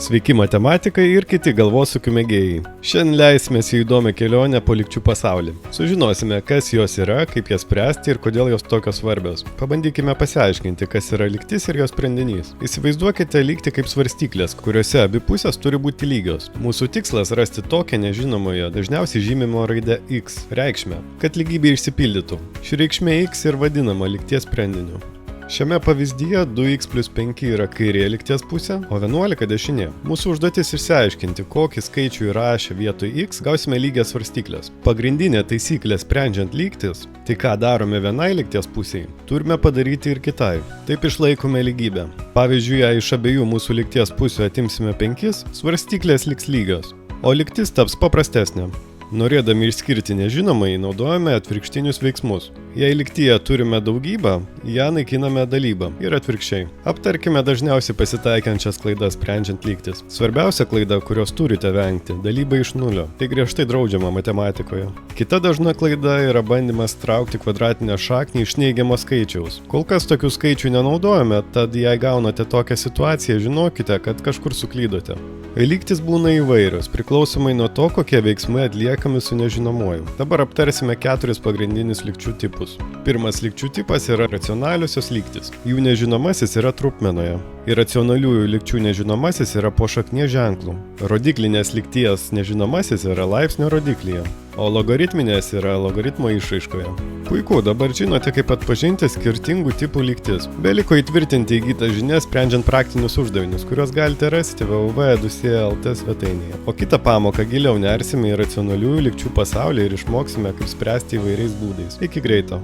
Sveiki matematikai ir kiti galvosūkių mėgėjai. Šiandien leisimės į įdomią kelionę po lygčių pasaulį. Sužinosime, kas jos yra, kaip jas spręsti ir kodėl jos tokios svarbios. Pabandykime pasiaiškinti, kas yra lygtis ir jos sprendinys. Įsivaizduokite lygtį kaip svarstyklės, kuriuose abi pusės turi būti lygios. Mūsų tikslas rasti tokią nežinomoje, dažniausiai žymimo raidę x reikšmę, kad lygybė išsipildytų. Ši reikšmė x ir vadinama lygties sprendiniu. Šiame pavyzdyje 2x plus 5 yra kairė lygties pusė, o 11 dešinė. Mūsų užduotis išsiaiškinti, kokį skaičių įrašę vietoj x gausime lygias svarstyklės. Pagrindinė taisyklė sprendžiant lygtis, tai ką darome vienai lygties pusiai, turime padaryti ir kitai. Taip išlaikome lygybę. Pavyzdžiui, jei iš abiejų mūsų lygties pusių atimsime 5, svarstyklės liks lygios, o lygtis taps paprastesnė. Norėdami išskirti nežinomai, naudojame atvirkštinius veiksmus. Jei lygtyje turime daugybę, ją naikiname dalybą ir atvirkščiai. Aptarkime dažniausiai pasitaikiančias klaidas sprendžiant lygtis. Svarbiausia klaida, kurios turite vengti – dalyba iš nulio. Tai griežtai draudžiama matematikoje. Kita dažna klaida yra bandymas traukti kvadratinę šaknį iš neigiamo skaičiaus. Kol kas tokių skaičių nenaudojame, tad jei gaunate tokią situaciją, žinokite, kad kažkur suklydote. Lygtis būna įvairios, priklausomai nuo to, kokie veiksmai atliekami su nežinomuoju. Dabar aptarsime 4 pagrindinius lygčių tipus. Pirmas lygčių tipas yra racionaliosios lygtys. Jų nežinomasis yra trupmenoje. Iracionaliųjų lygčių nežinomasis yra po šaknies ženklų. Rodiklinės lygties nežinomasis yra laipsnio rodiklyje, o logaritminės yra logaritmo išraiškoje. Puiku, dabar žinote, kaip atpažinti skirtingų tipų lygtis. Beliko įtvirtinti įgytas žinias, sprendžiant praktinius uždavinius, kuriuos galite rasti www.edusia.lt svetainėje. O kitą pamoką giliau nersime į racionaliųjų lygčių pasaulį ir išmoksime, kaip spręsti įvairiais būdais. Iki greito!